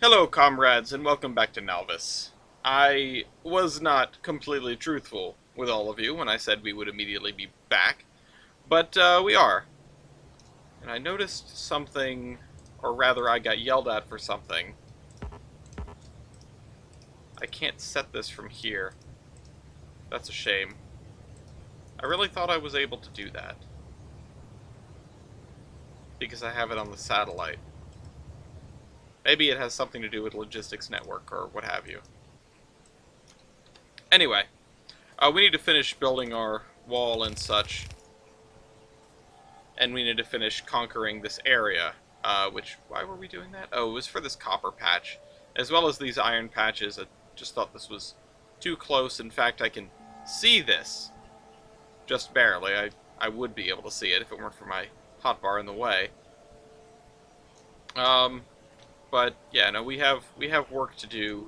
Hello, comrades, and welcome back to Nalvis. I was not completely truthful with all of you when I said we would immediately be back, but we are. And I noticed something, or rather, I got yelled at for something. I can't set this from here. That's a shame. I really thought I was able to do that. Because I have it on the satellite. Maybe it has something to do with logistics network or what have you. Anyway, we need to finish building our wall and such. And we need to finish conquering this area. Why were we doing that? Oh, it was for this copper patch. As well as these iron patches. I just thought this was too close. In fact, I can see this. Just barely. I would be able to see it if it weren't for my hotbar in the way. But yeah, no, we have work to do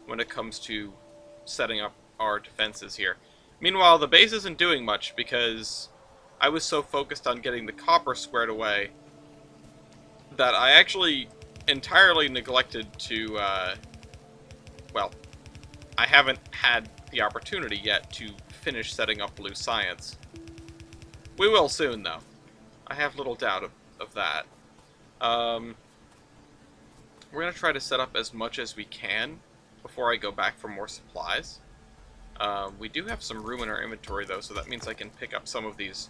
when it comes to setting up our defenses here. Meanwhile, the base isn't doing much because I was so focused on getting the copper squared away that I actually entirely neglected to, well, I haven't had the opportunity yet to finish setting up blue science. We will soon, though. I have little doubt of that. We're going to try to set up as much as we can before I go back for more supplies. We do have some room in our inventory, though, so that means I can pick up some of these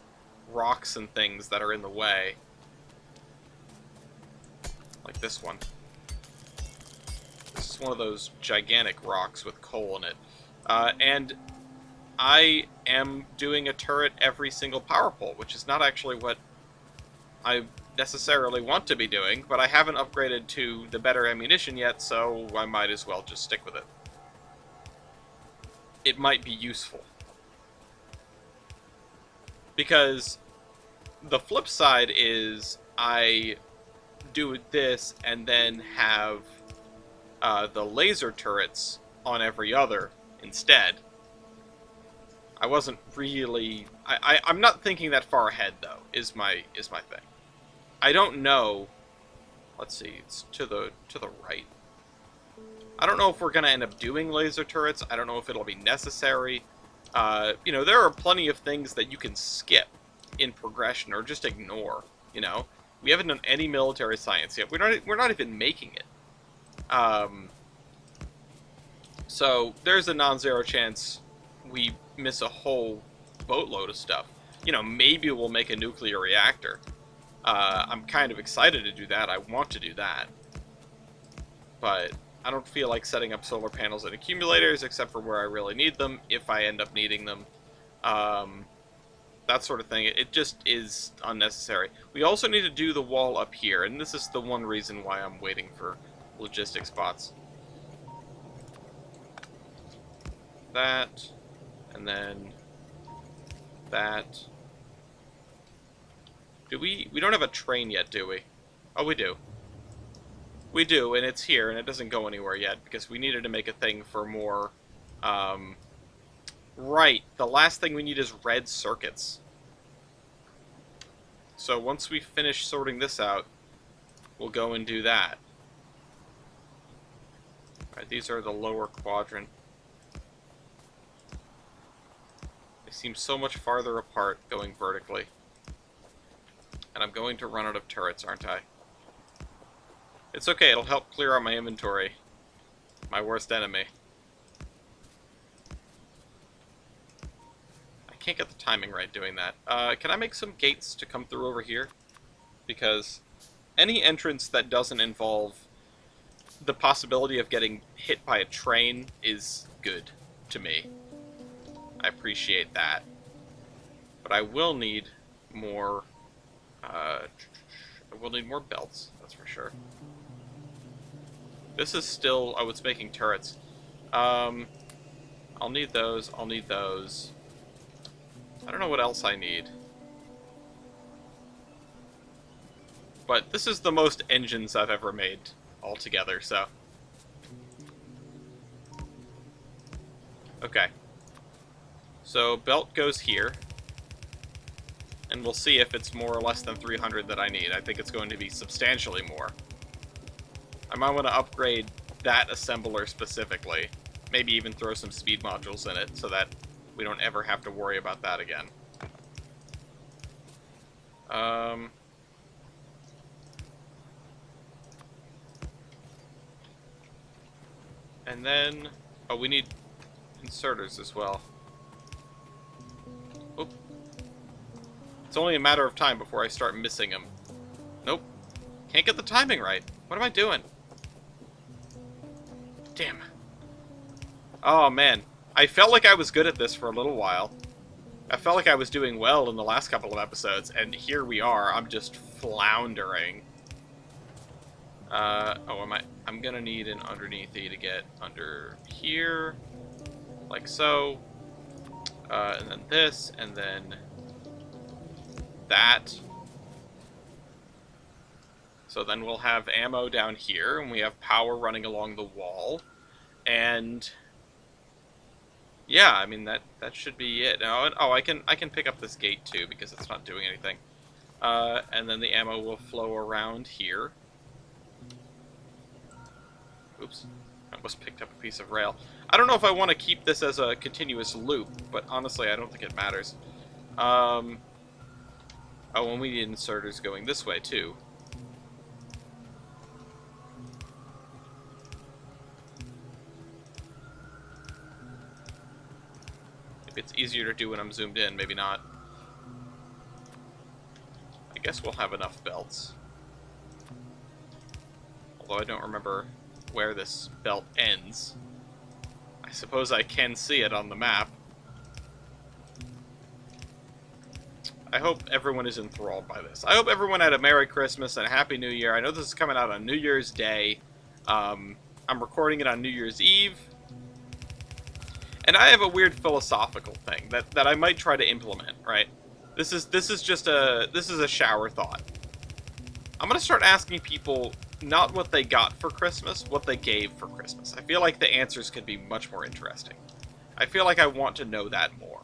rocks and things that are in the way. Like this one. This is one of those gigantic rocks with coal in it. And I am doing a turret every single power pole, which is not actually what I necessarily want to be doing, but I haven't upgraded to the better ammunition yet, so I might as well just stick with it. It might be useful. Because the flip side is I do this and then have the laser turrets on every other instead. I wasn't really... I'm not thinking that far ahead, though, is my thing. I don't know... Let's see, it's to the right. I don't know if we're going to end up doing laser turrets. I don't know if it'll be necessary. You know, there are plenty of things that you can skip in progression or just ignore, you know? We haven't done any military science yet. We're not even making it. So there's a non-zero chance we miss a whole boatload of stuff. You know, maybe we'll make a nuclear reactor. I'm kind of excited to do that. I want to do that. But I don't feel like setting up solar panels and accumulators except for where I really need them, if I end up needing them. That sort of thing. It just is unnecessary. We also need to do the wall up here, and this is the one reason why I'm waiting for logistics spots. That, and then that. We don't have a train yet, do we? Oh, we do. We do, and it's here, and it doesn't go anywhere yet, because we needed to make a thing for more, right, the last thing we need is red circuits. So once we finish sorting this out, we'll go and do that. Alright, these are the lower quadrant. They seem so much farther apart going vertically. And I'm going to run out of turrets, aren't I? It's okay, it'll help clear out my inventory. My worst enemy. I can't get the timing right doing that. Can I make some gates to come through over here? Because any entrance that doesn't involve the possibility of getting hit by a train is good to me. I appreciate that. But I will need more... I will need more belts, that's for sure. This is still... oh, it's making turrets. I'll need those, I'll need those. I don't know what else I need. But this is the most engines I've ever made altogether, so... okay. So, belt goes here. And we'll see if it's more or less than 300 that I need. I think it's going to be substantially more. I might want to upgrade that assembler specifically. Maybe even throw some speed modules in it so that we don't ever have to worry about that again. And then... Oh, we need inserters as well. Oop. It's only a matter of time before I start missing them. Nope. Can't get the timing right. What am I doing? Damn. Oh, man. I felt like I was good at this for a little while. I felt like I was doing well in the last couple of episodes, and here we are. I'm just floundering. I'm gonna need an underneathy to get under here, like so, and then this, and then that. So then we'll have ammo down here, and we have power running along the wall, and yeah, I mean that should be it. Oh, I can pick up this gate too because it's not doing anything, and then the ammo will flow around here. Oops, I almost picked up a piece of rail. I don't know if I want to keep this as a continuous loop, but honestly, I don't think it matters. Oh, and we need inserters going this way, too. Maybe it's easier to do when I'm zoomed in, maybe not. I guess we'll have enough belts. Although I don't remember where this belt ends. I suppose I can see it on the map. I hope everyone is enthralled by this. I hope everyone had a Merry Christmas and a Happy New Year. I know this is coming out on New Year's Day. I'm recording it on New Year's Eve. And I have a weird philosophical thing that I might try to implement, right? This is just a shower thought. I'm gonna start asking people not what they got for Christmas, what they gave for Christmas. I feel like the answers could be much more interesting. I feel like I want to know that more.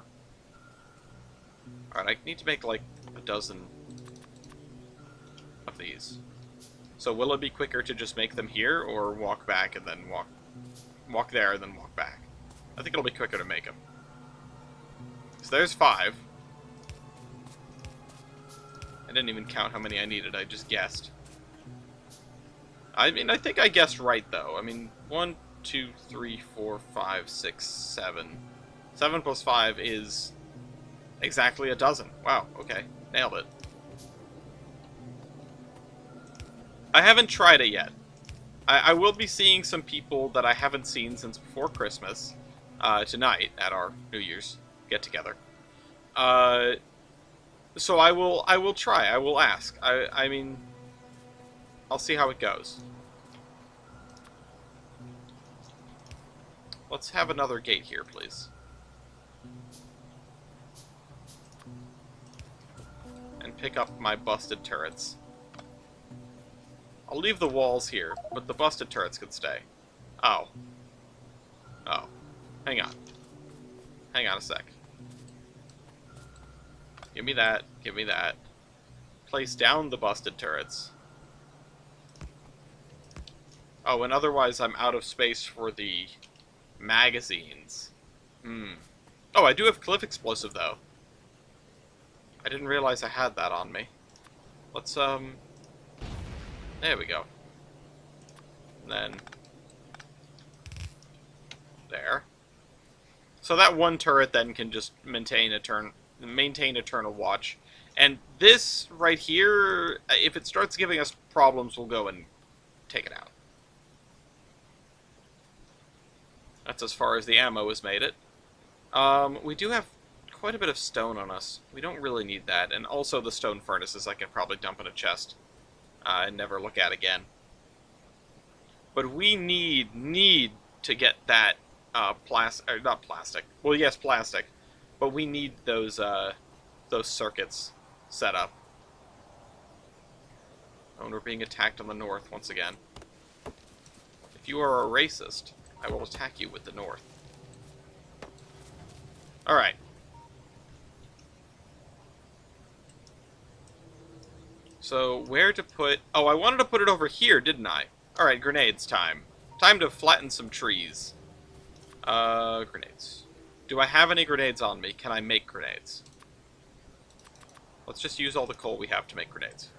Alright, I need to make like a dozen of these. So will it be quicker to just make them here, or walk back and then walk there and then walk back? I think it'll be quicker to make them. So there's 5. I didn't even count how many I needed, I just guessed. I mean, I think I guessed right, though. I mean, 1, 2, 3, 4, 5, 6, 7. 7 plus 5 is exactly a dozen. Wow, okay. Nailed it. I haven't tried it yet. I will be seeing some people that I haven't seen since before Christmas tonight at our New Year's get-together. So I will try. I will ask. I mean, I'll see how it goes. Let's have another gate here, please. And pick up my busted turrets. I'll leave the walls here, but the busted turrets can stay. Oh. Oh. Hang on. Hang on a sec. Give me that. Give me that. Place down the busted turrets. Oh, and otherwise I'm out of space for the magazines. Oh, I do have cliff explosive, though. I didn't realize I had that on me. Let's, there we go. And then... there. So that one turret then can just maintain eternal watch. And this right here, if it starts giving us problems, we'll go and take it out. That's as far as the ammo has made it. We do have quite a bit of stone on us. We don't really need that. And also the stone furnaces I can probably dump in a chest and never look at again. But we need to get that not plastic. Well, yes, plastic. But we need those circuits set up. Oh, and we're being attacked on the north once again. If you are a racist, I will attack you with the north. Alright. So, where to put... Oh, I wanted to put it over here, didn't I? Alright, grenades time. Time to flatten some trees. Grenades. Do I have any grenades on me? Can I make grenades? Let's just use all the coal we have to make grenades.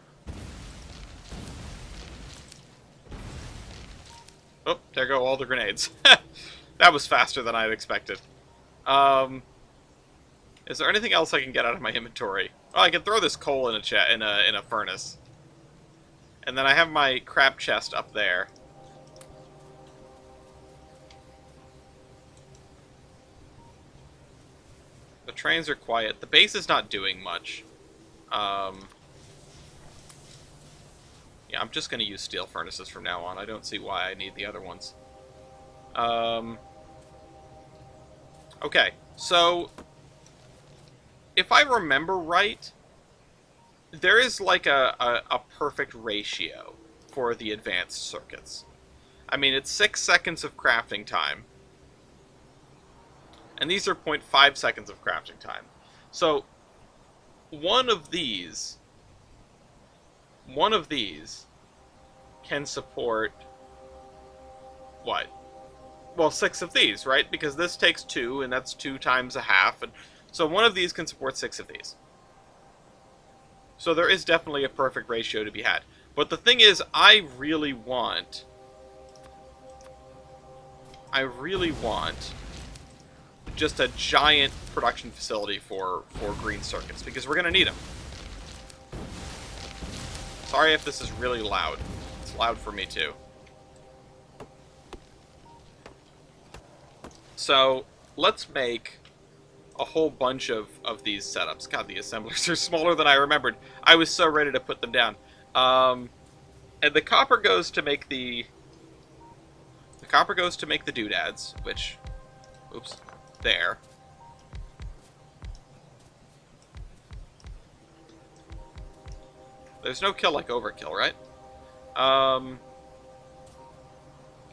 Oh, there go all the grenades. That was faster than I'd expected. Is there anything else I can get out of my inventory? Oh, I can throw this coal in a furnace. And then I have my crab chest up there. The trains are quiet. The base is not doing much. Yeah, I'm just going to use steel furnaces from now on. I don't see why I need the other ones. Okay, so if I remember right, there is like a perfect ratio for the advanced circuits. I mean, it's 6 seconds of crafting time. And these are 0.5 seconds of crafting time. So, one of these can support, what? Well, 6 of these, right? Because this takes 2, and that's 2 times a half. And so one of these can support 6 of these. So there is definitely a perfect ratio to be had. But the thing is, I really want just a giant production facility for green circuits, because we're going to need them. Sorry if this is really loud. It's loud for me too. So, let's make a whole bunch of these setups. God, the assemblers are smaller than I remembered. I was so ready to put them down. And the copper goes to make the doodads, which, oops, there. There's no kill like overkill, right?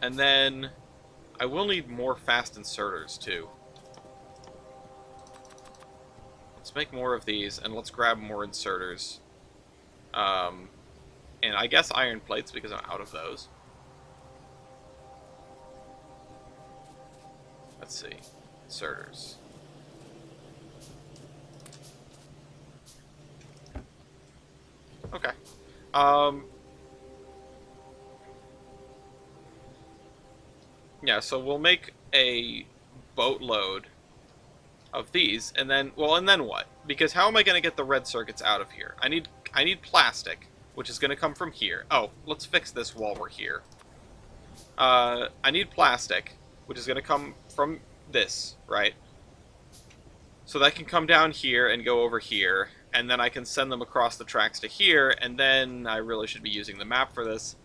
And then I will need more fast inserters too. Let's make more of these, and let's grab more inserters. And I guess iron plates, because I'm out of those. Let's see. Inserters. Okay. Yeah, so we'll make a boatload of these, and then, well, and then what? Because how am I going to get the red circuits out of here? I need plastic, which is going to come from here. Oh, let's fix this while we're here. I need plastic, which is going to come from this, right? So that can come down here and go over here, and then I can send them across the tracks to here, and then I really should be using the map for this.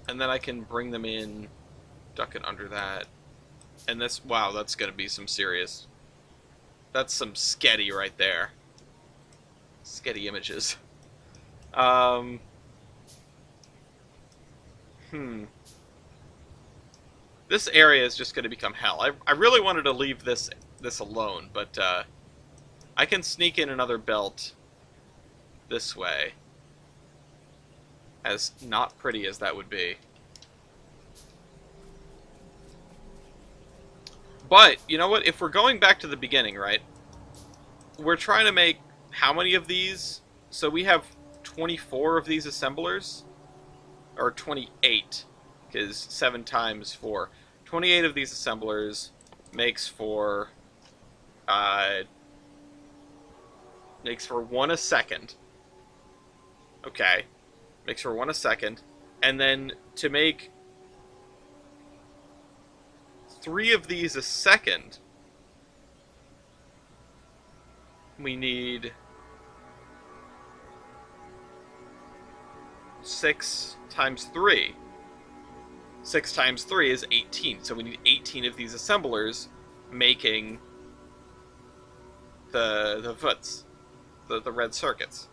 And then I can bring them in, duck it under that. And this, wow, that's going to be some serious... That's some sketty right there. Sketty images. This area is just going to become hell. I really wanted to leave this alone, but I can sneak in another belt this way. As not pretty as that would be. But, you know what? If we're going back to the beginning, right? We're trying to make how many of these? So we have 24 of these assemblers? Or 28, because 7 times 4. 28 of these assemblers makes for 1 a second. Okay. Makes for 1 a second. And then to make 3 of these a second, we need 6 times 3. 6 times 3 is 18, so we need 18 of these assemblers making the VUTs, the red circuits.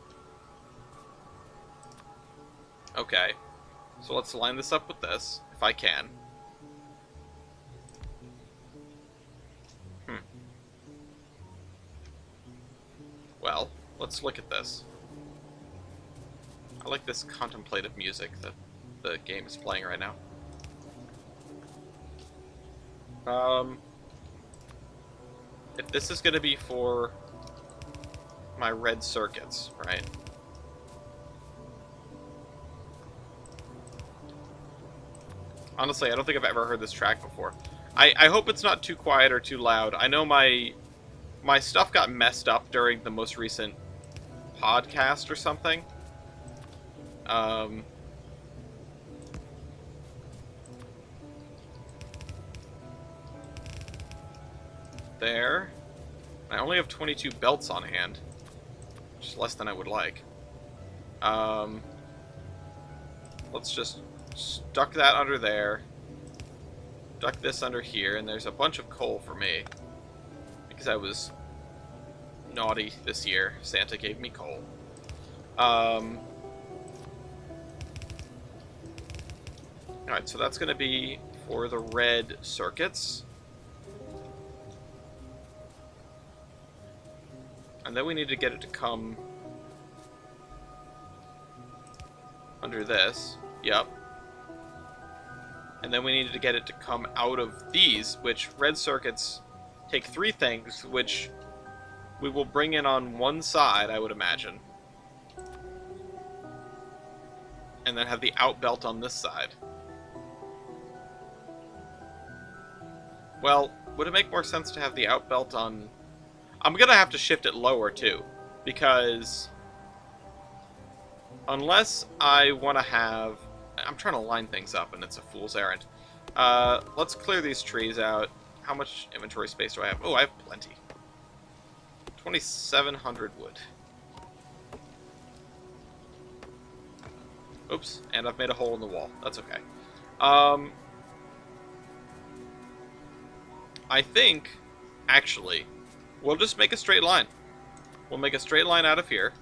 Okay, so let's line this up with this, if I can. Well, let's look at this. I like this contemplative music that the game is playing right now. If this is going to be for my red circuits, right? Honestly, I don't think I've ever heard this track before. I hope it's not too quiet or too loud. I know my stuff got messed up during the most recent podcast or something. There. I only have 22 belts on hand, which is less than I would like. Let's just duck that under there. Duck this under here, and there's a bunch of coal for me. Because I was naughty this year. Santa gave me coal. Alright, so that's going to be for the red circuits. And then we need to get it to come under this. Yep. And then we needed to get it to come out of these, which red circuits take 3 things, which we will bring in on one side, I would imagine. And then have the out belt on this side. Well, would it make more sense to have the out belt on... I'm gonna have to shift it lower, too. Because... unless I want to have... I'm trying to line things up, and it's a fool's errand. Let's clear these trees out. How much inventory space do I have? Oh, I have plenty. 2,700 wood. Oops, and I've made a hole in the wall. That's okay. I think, actually, we'll just make a straight line. We'll make a straight line out of here.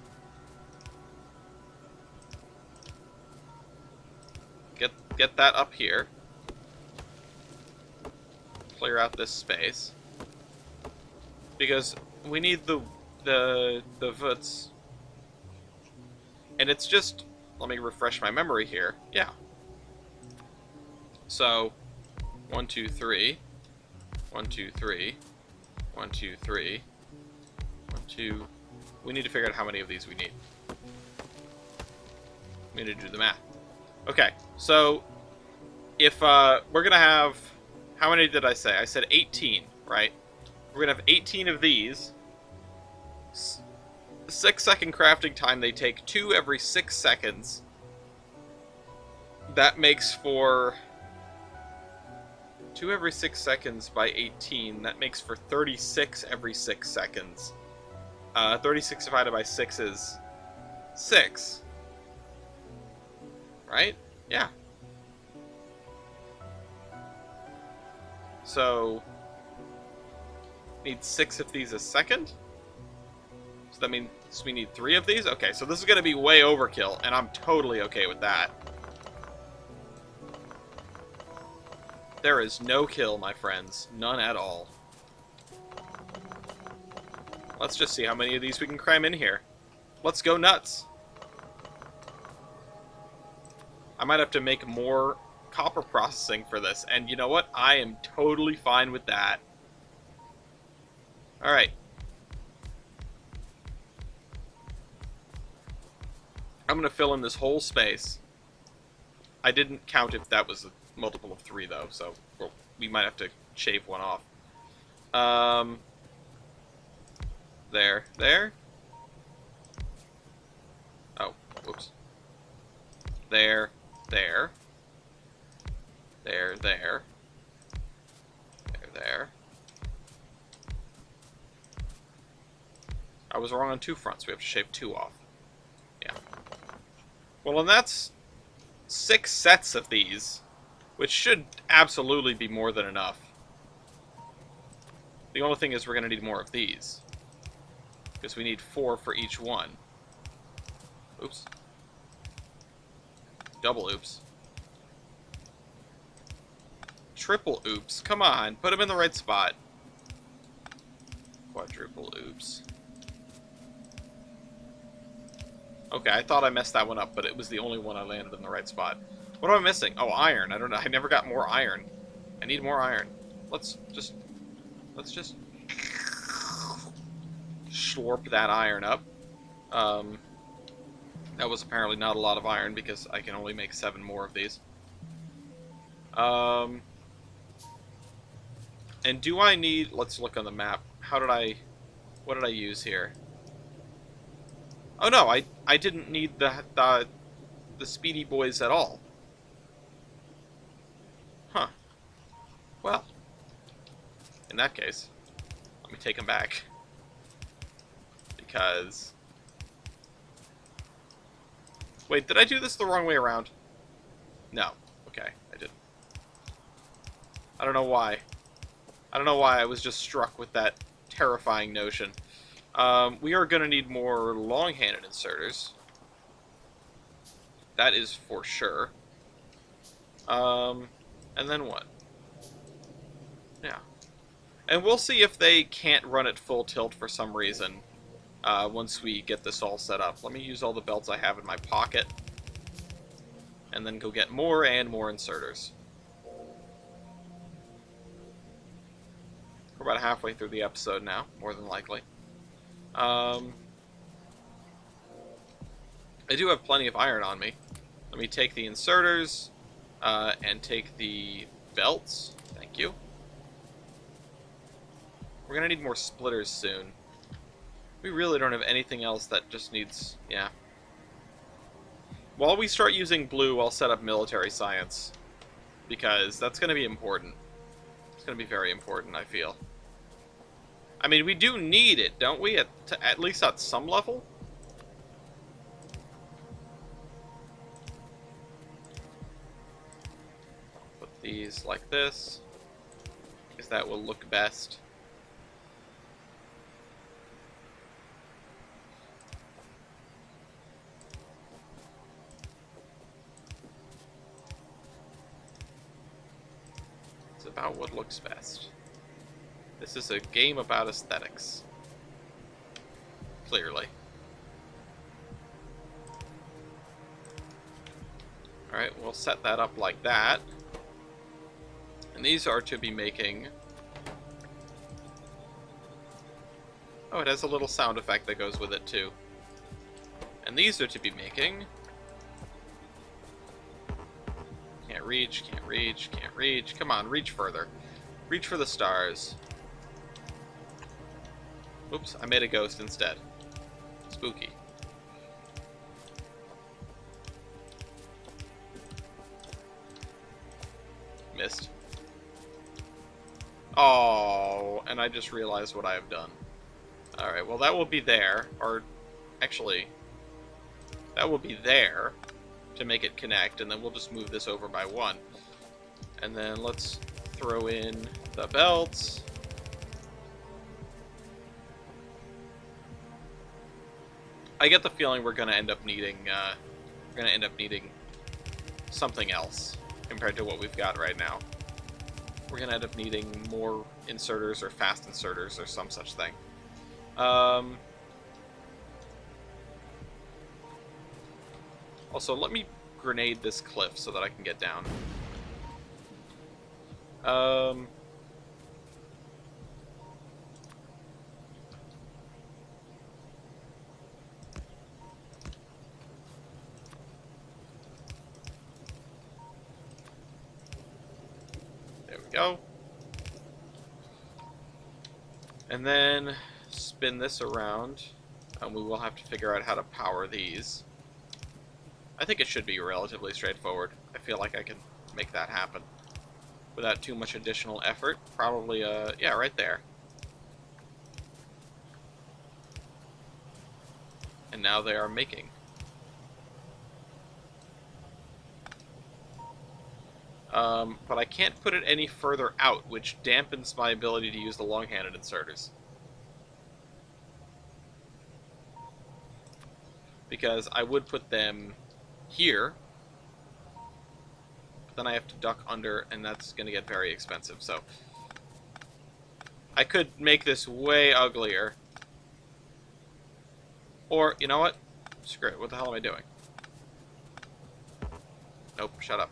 Get that up here. Clear out this space. Because we need the VUTs. And it's just... let me refresh my memory here. Yeah. So, 1, 2, 3. 1, 2, 3. 1, 2, 3. 1, 2... We need to figure out how many of these we need. We need to do the math. Okay, so... if, we're gonna have... how many did I say? I said 18, right? We're gonna have 18 of these. 6-second crafting time, they take 2 every 6 seconds. That makes for... 2 every 6 seconds by 18. That makes for 36 every 6 seconds. 36 divided by 6 is 6. Right? Yeah. So... need 6 of these a second? So that means we need 3 of these? Okay, so this is going to be way overkill, and I'm totally okay with that. There is no kill, my friends. None at all. Let's just see how many of these we can cram in here. Let's go nuts. I might have to make more copper processing for this, and you know what? I am totally fine with that. Alright. I'm going to fill in this whole space. I didn't count if that was a multiple of 3, though, so we might have to shave one off. There. Oh, whoops. There. There. I was wrong on 2 fronts. We have to shave 2 off. Yeah. Well, and that's 6 sets of these, which should absolutely be more than enough. The only thing is we're going to need more of these, because we need 4 for each one. Oops. Double oops. Triple oops. Come on, put them in the right spot. Quadruple oops. Okay, I thought I messed that one up, but it was the only one I landed in the right spot. What am I missing? Oh, iron. I don't know. I never got more iron. I need more iron. Let's just slurp that iron up. That was apparently not a lot of iron because I can only make 7 more of these. And do I need... Let's look on the map. What did I use here? Oh no, I didn't need the speedy boys at all. Huh. Well, in that case, let me take them back. Because... Wait, did I do this the wrong way around? No. Okay, I didn't. I don't know why. I don't know why I was just struck with that terrifying notion. We are going to need more long-handed inserters. That is for sure. And then what? Yeah. And we'll see if they can't run at full tilt for some reason once we get this all set up. Let me use all the belts I have in my pocket. And then go get more and more inserters. We're about halfway through the episode now, more than likely. I do have plenty of iron on me. Let me take the inserters and take the belts. Thank you. We're going to need more splitters soon. We really don't have anything else that just needs... Yeah. While we start using blue, I'll set up military science. Because that's going to be important. It's going to be very important, I feel. I mean, we do need it, don't we? At least at some level? Put these like this. Because that will look best. It's about what looks best. This is a game about aesthetics. Clearly. Alright, we'll set that up like that. And these are to be making... Oh, it has a little sound effect that goes with it, too. And these are to be making... Can't reach, can't reach, can't reach. Come on, reach further. Reach for the stars. Oops, I made a ghost instead. Spooky. Missed. Oh, and I just realized what I have done. Alright, well that will be there. Or, actually, that will be there to make it connect, and then we'll just move this over by 1. And then let's throw in the belts. I get the feeling we're gonna end up needing something else compared to what we've got right now. We're gonna end up needing more inserters or fast inserters or some such thing. Also, let me grenade this cliff so that I can get down. There we go. And then spin this around, and we will have to figure out how to power these. I think it should be relatively straightforward. I feel like I can make that happen without too much additional effort. Probably, yeah, right there. And now they are making. But I can't put it any further out, which dampens my ability to use the long-handed inserters. Because I would put them here, but then I have to duck under, and that's going to get very expensive, so... I could make this way uglier. Or, you know what? Screw it. What the hell am I doing? Nope, shut up.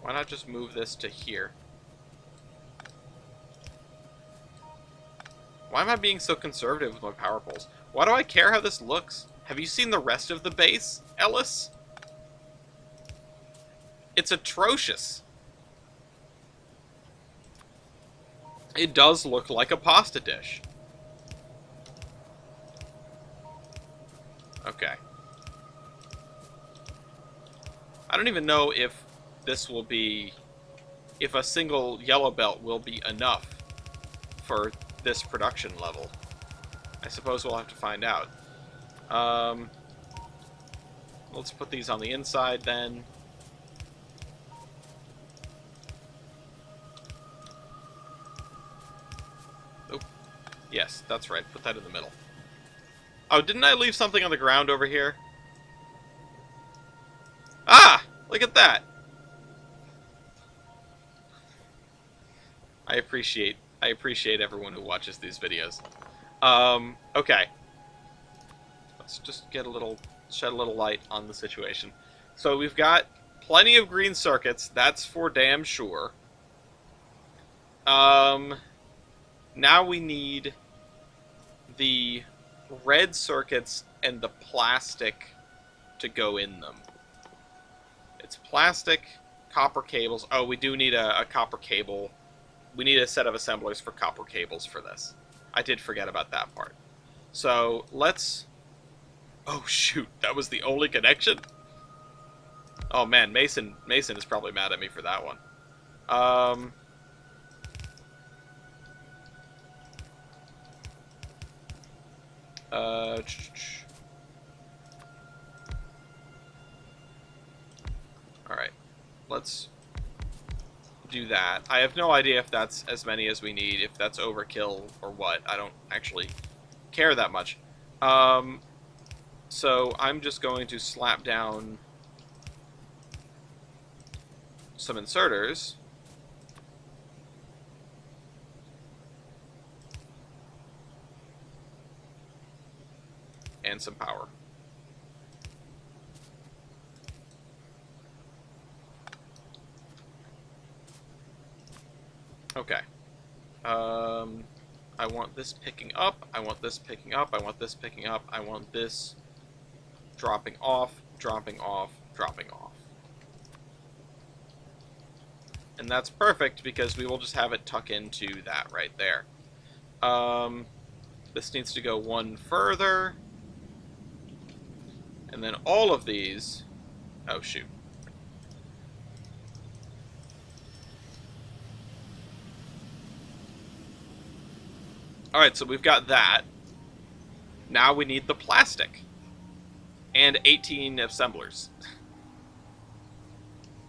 Why not just move this to here? Why am I being so conservative with my power poles? Why do I care how this looks? Have you seen the rest of the base, Ellis? It's atrocious. It does look like a pasta dish. Okay. I don't even know if this will be... if a single yellow belt will be enough for this production level. I suppose we'll have to find out. Let's put these on the inside then. Oh, yes, that's right. Put that in the middle. Oh, didn't I leave something on the ground over here? Ah! Look at that! I appreciate everyone who watches these videos. Okay. Let's just shed a little light on the situation. So we've got plenty of green circuits, that's for damn sure. Now we need the red circuits and the plastic to go in them. It's plastic, copper cables. Oh, we do need a copper cable. We need a set of assemblers for copper cables for this. I did forget about that part. So, let's... Oh, shoot. That was the only connection? Oh, man. Mason is probably mad at me for that one. Alright. Let's do that. I have no idea if that's as many as we need, if that's overkill or what. I don't actually care that much. So I'm just going to slap down some inserters. And some power. Okay. I want this picking up, I want this picking up, I want this picking up, I want this dropping off, dropping off, dropping off. And that's perfect because we will just have it tuck into that right there. This needs to go one further. And then all of these... Oh, shoot. Alright, so we've got that. Now we need the plastic. And 18 assemblers.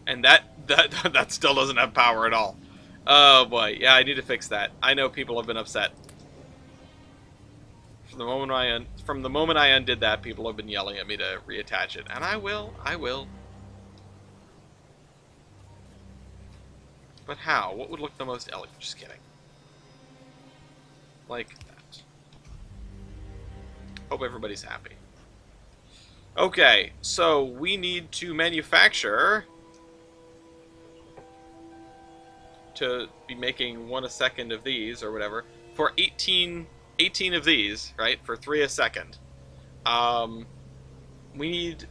And that still doesn't have power at all. Oh boy, yeah, I need to fix that. I know people have been upset. From the moment I undid that, people have been yelling at me to reattach it. And I will. But how? What would look the most elegant? Just kidding. Like that. Hope everybody's happy. Okay, so we need to manufacture to be making 1 a second of these, or whatever, for 18 of these, right, for 3 a second. We need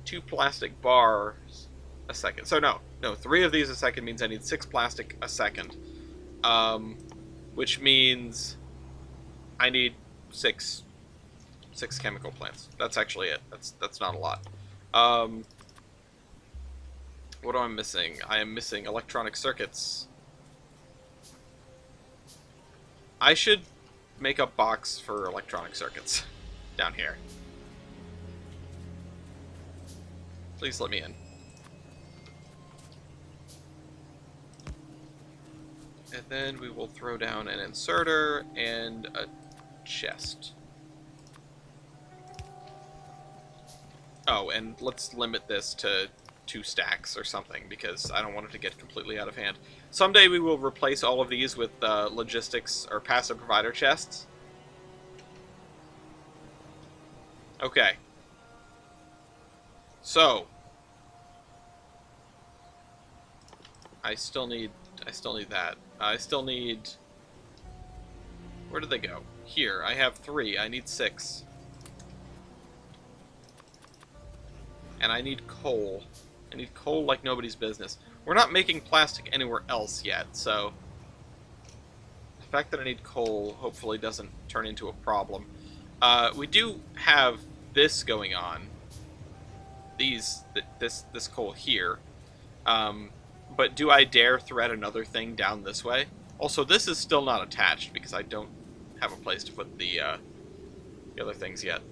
2 plastic bars a second. So no, 3 of these a second means I need 6 plastic a second. Which means I need 6 chemical plants. That's actually it. That's not a lot. What am I missing? I am missing electronic circuits. I should make a box for electronic circuits down here. Please let me in. And then we will throw down an inserter and a chest. Oh, and let's limit this to 2 stacks or something, because I don't want it to get completely out of hand. Someday we will replace all of these with logistics or passive provider chests. Okay. So I still need that. I still need... Where did they go? Here. I have 3. I need 6. And I need coal. I need coal like nobody's business. We're not making plastic anywhere else yet, so the fact that I need coal hopefully doesn't turn into a problem. We do have this going on. This coal here. But do I dare thread another thing down this way? Also, this is still not attached because I don't have a place to put the other things yet.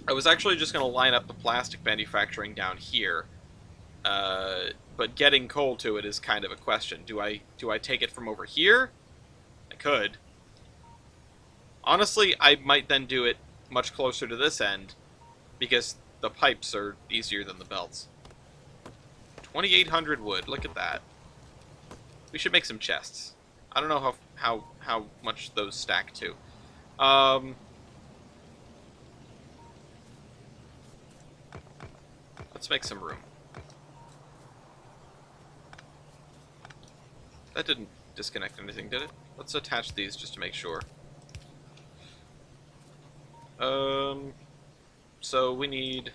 I was actually just going to line up the plastic manufacturing down here, but getting coal to it is kind of a question. Do I take it from over here? I could. Honestly, I might then do it much closer to this end, because the pipes are easier than the belts. 2,800 wood, look at that. We should make some chests. I don't know how much those stack to. Let's make some room. That didn't disconnect anything, did it? Let's attach these just to make sure. So we need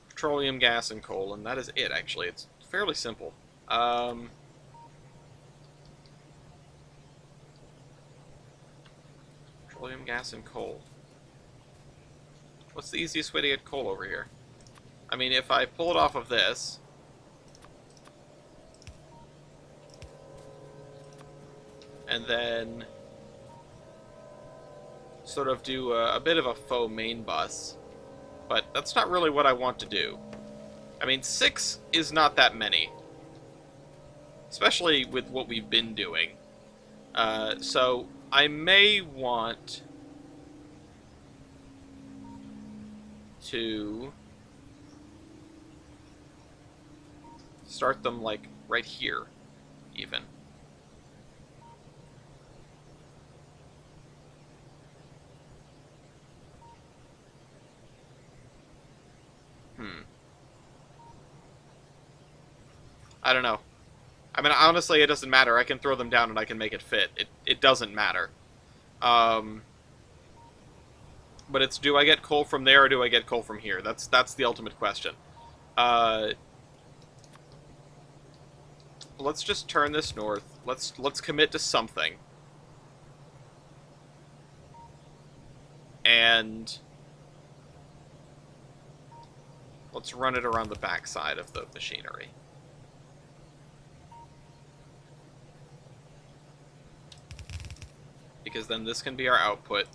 petroleum, gas, and coal, and that is it, actually. It's fairly simple. Petroleum, gas, and coal. What's the easiest way to get coal over here? I mean, if I pull it off of this... and then sort of do a bit of a faux main bus, but that's not really what I want to do. I mean, 6 is not that many, especially with what we've been doing. So I may want to start them, like, right here, even. I don't know. I mean, honestly, it doesn't matter. I can throw them down and I can make it fit. It doesn't matter. But it's, do I get coal from there or do I get coal from here? That's the ultimate question. Let's just turn this north. Let's commit to something. And let's run it around the backside of the machinery. Because then this can be our output,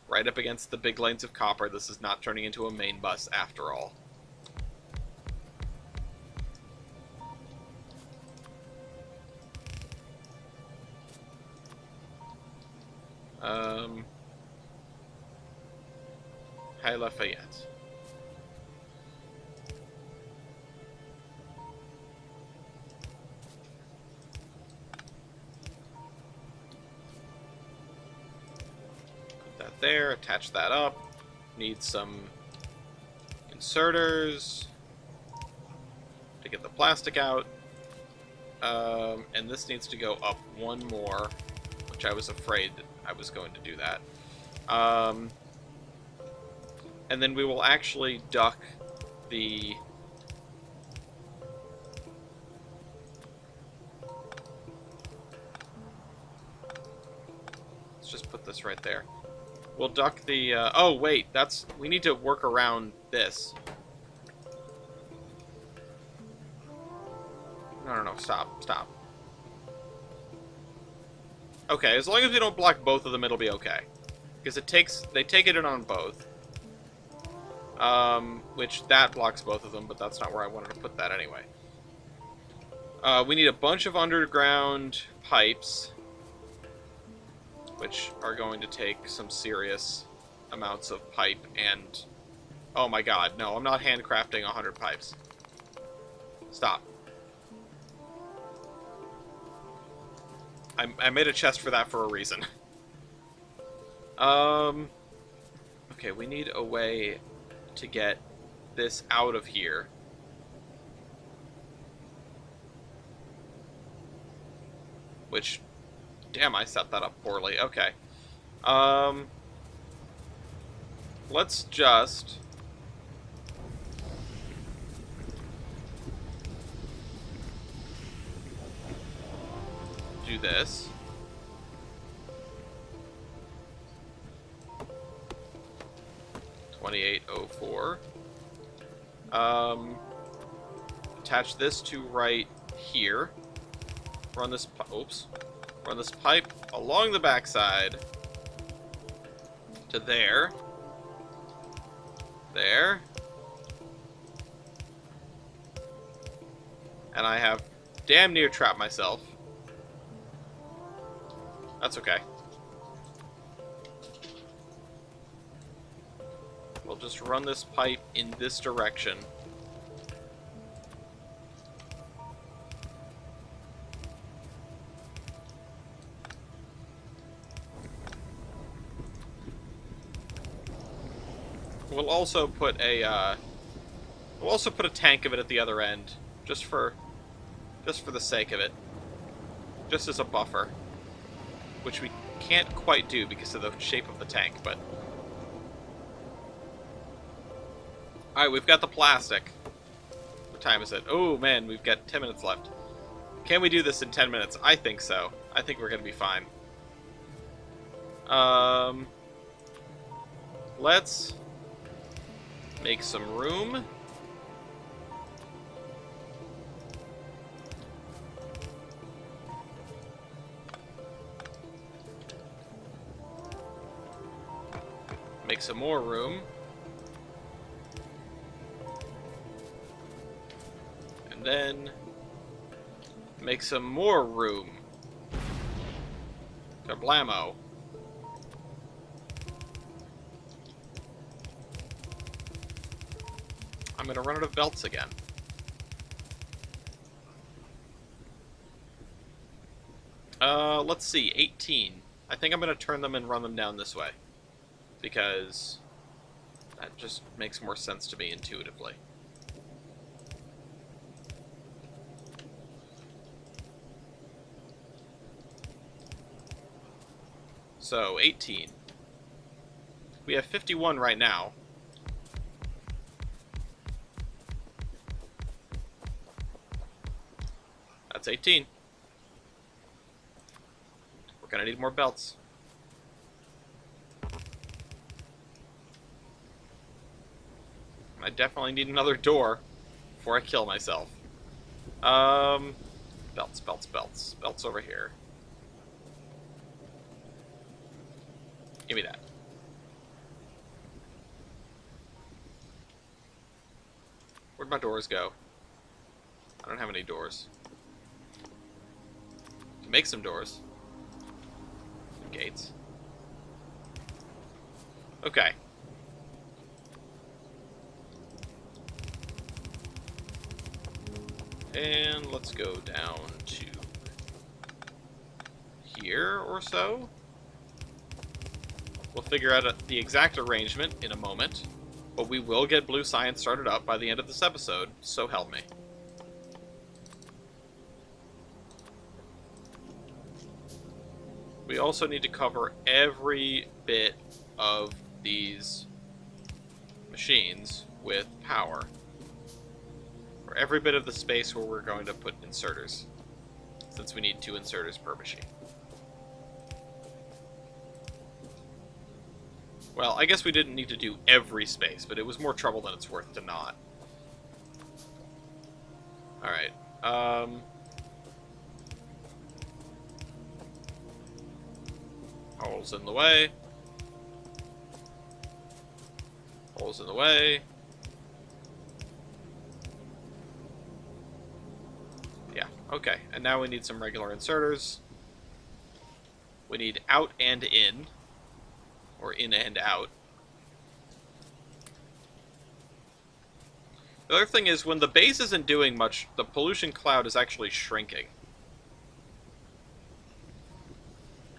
right up against the big lanes of copper. This is not turning into a main bus after all. High Lafayette. There, attach that up. Need some inserters to get the plastic out. And this needs to go up one more, which I was afraid that I was going to do that. And then we will actually duck the... Let's just put this right there. We'll duck the, oh, wait, that's... We need to work around this. No, stop. Okay, as long as we don't block both of them, it'll be okay. Because they take it in on both. Which, that blocks both of them, but that's not where I wanted to put that anyway. We need a bunch of underground pipes, which are going to take some serious amounts of pipe and Oh my god, no, I'm not handcrafting 100 pipes. Stop. I made a chest for that for a reason. Okay, we need a way to get this out of here. Which, damn, I set that up poorly. Okay. Let's just... do this. $28.04. Attach this to right here. Run this run this pipe along the backside to there. There. And I have damn near trapped myself. That's okay. We'll just run this pipe in this direction. We'll also put a tank of it at the other end, just for the sake of it, just as a buffer, which we can't quite do because of the shape of the tank. But all right, we've got the plastic. What time is it? Oh man, we've got 10 minutes left. Can we do this in 10 minutes? I think so. I think we're gonna be fine. Let's make some room. Make some more room. And then make some more room. Kablamo. I'm gonna run out of belts again. Let's see, 18. I think I'm gonna turn them and run them down this way, because that just makes more sense to me intuitively. So, 18. We have 51 right now. That's 18. We're gonna need more belts. I definitely need another door before I kill myself. Belts, belts, belts. Belts over here. Give me that. Where'd my doors go? I don't have any doors. Make some doors. Some gates. Okay. And let's go down to here or so. We'll figure out the exact arrangement in a moment, but we will get blue science started up by the end of this episode, so help me. We also need to cover every bit of these machines with power. Or every bit of the space where we're going to put inserters, since we need 2 inserters per machine. Well, I guess we didn't need to do every space, but it was more trouble than it's worth to not. Alright, holes in the way. Holes in the way. Yeah, okay. And now we need some regular inserters. We need out and in. Or in and out. The other thing is, when the base isn't doing much, the pollution cloud is actually shrinking.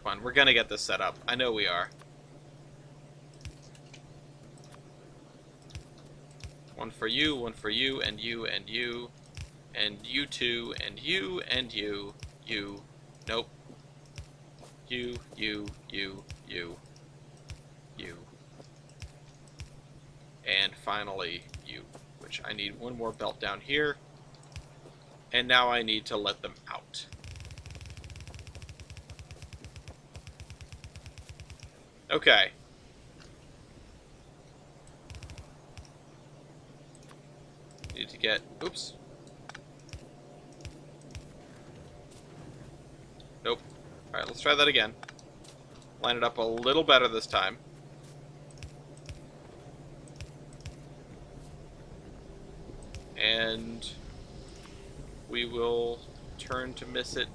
Come on, we're gonna get this set up. I know we are. One for you, and you, and you, and you two, and you, and you, you. Nope. You, you, you, you, you. And finally, you. Which I need one more belt down here. And now I need to let them out. Okay. Need to get... Oops. Nope. Alright, let's try that again. Line it up a little better this time. And we will turn to miss it.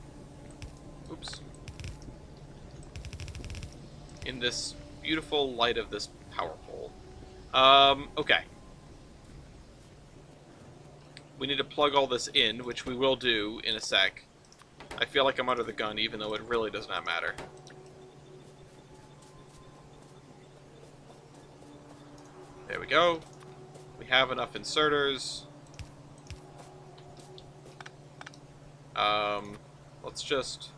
Oops. In this beautiful light of this power pole. Okay. We need to plug all this in, which we will do in a sec. I feel like I'm under the gun, even though it really does not matter. There we go. We have enough inserters. Let's just...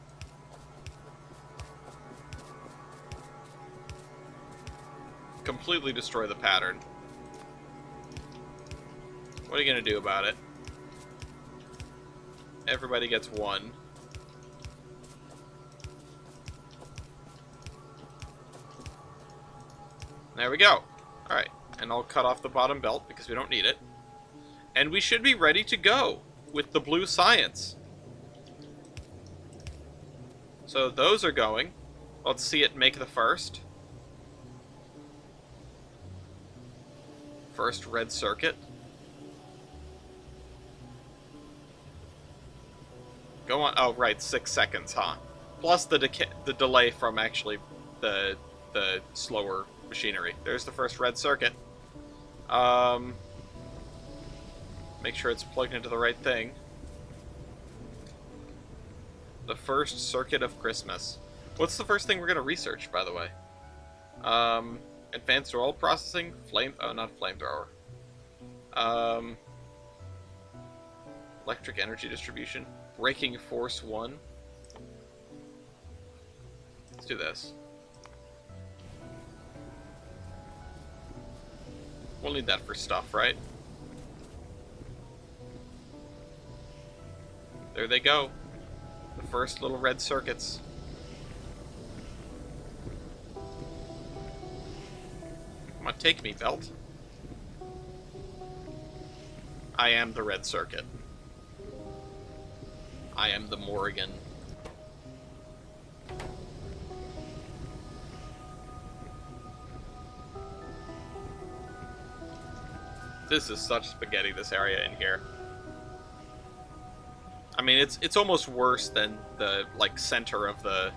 completely destroy the pattern. What are you gonna do about it? Everybody gets one. There we go. Alright, and I'll cut off the bottom belt because we don't need it. And we should be ready to go with the blue science. So those are going. Let's see it make the first. First red circuit. Go on. Oh, right, 6 seconds, huh? Plus the delay from actually the slower machinery. There's the first red circuit. Make sure it's plugged into the right thing. The first circuit of Christmas. What's the first thing we're gonna research, by the way? Advanced oil processing? Not flamethrower. Electric energy distribution. Braking force 1. Let's do this. We'll need that for stuff, right? There they go. The first little red circuits. Come on, take me, belt. I am the red circuit. I am the Morrigan. This is such spaghetti, this area in here. I mean, it's almost worse than the, like, center of the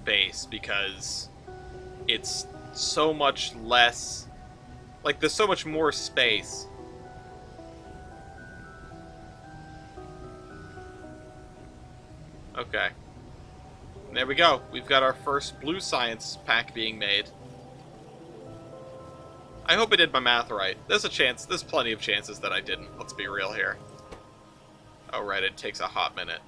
base, because it's so much less... Like, there's so much more space. Okay. There we go. We've got our first blue science pack being made. I hope I did my math right. There's a chance, there's plenty of chances that I didn't. Let's be real here. Oh, right, it takes a hot minute.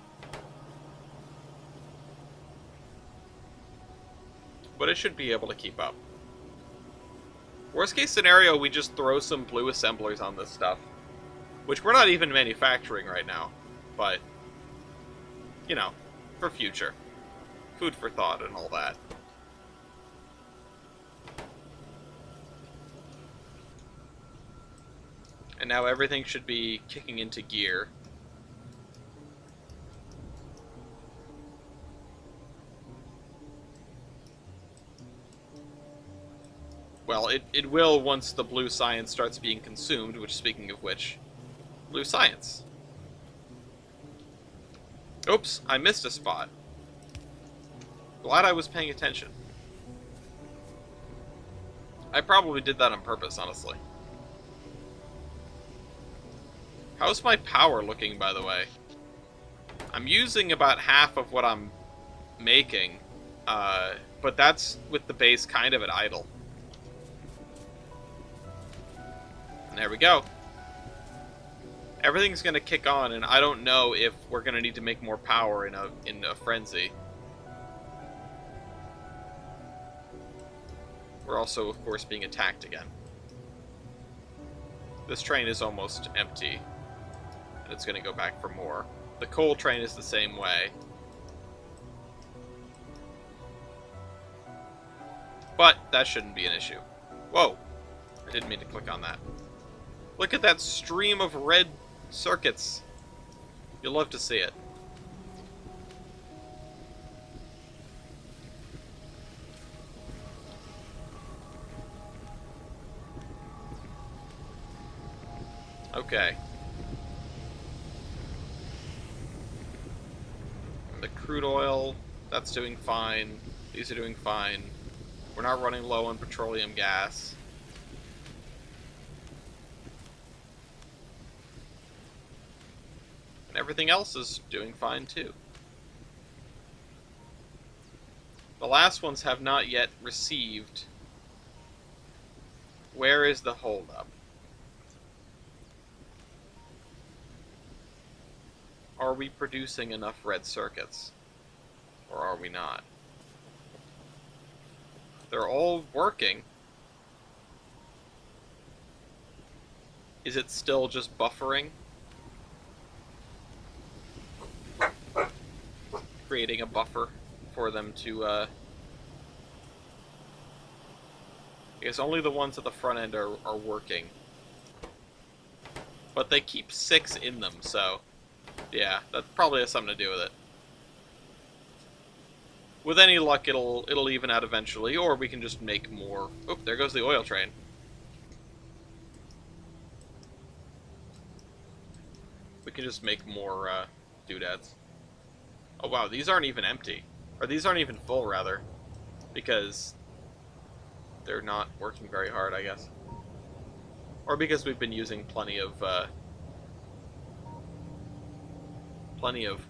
But it should be able to keep up. Worst case scenario, we just throw some blue assemblers on this stuff. Which we're not even manufacturing right now. But, you know, for future. Food for thought and all that. And now everything should be kicking into gear. Well, it will once the blue science starts being consumed, which, speaking of which, blue science. Oops, I missed a spot. Glad I was paying attention. I probably did that on purpose, honestly. How's my power looking, by the way? I'm using about half of what I'm making, but that's with the base kind of at idle. And there we go. Everything's gonna kick on, and I don't know if we're gonna need to make more power in a frenzy. We're also, of course, being attacked again. This train is almost empty, and it's gonna go back for more. The coal train is the same way. But that shouldn't be an issue. Whoa! I didn't mean to click on that. Look at that stream of red circuits. You'll love to see it. Okay. The crude oil, that's doing fine. These are doing fine. We're not running low on petroleum gas. And everything else is doing fine too. The last ones have not yet received. Where is the holdup? Are we producing enough red circuits? Or are we not? They're all working. Is it still just buffering? Creating a buffer for them to, I guess only the ones at the front end are working. But they keep 6 in them, so yeah, that probably has something to do with it. With any luck, it'll even out eventually, or we can just make more. Oop, there goes the oil train. We can just make more doodads. Oh wow, these aren't even empty. Or these aren't even full, rather. Because they're not working very hard, I guess. Or because we've been using plenty of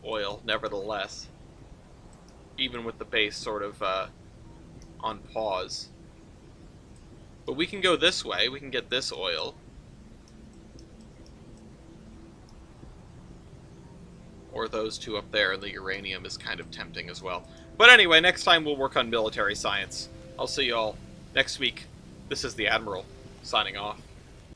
oil, nevertheless. Even with the base sort of on pause. But we can go this way, we can get this oil. Or those two up there, and the uranium is kind of tempting as well. But anyway, next time we'll work on military science. I'll see you all next week. This is the Admiral, signing off.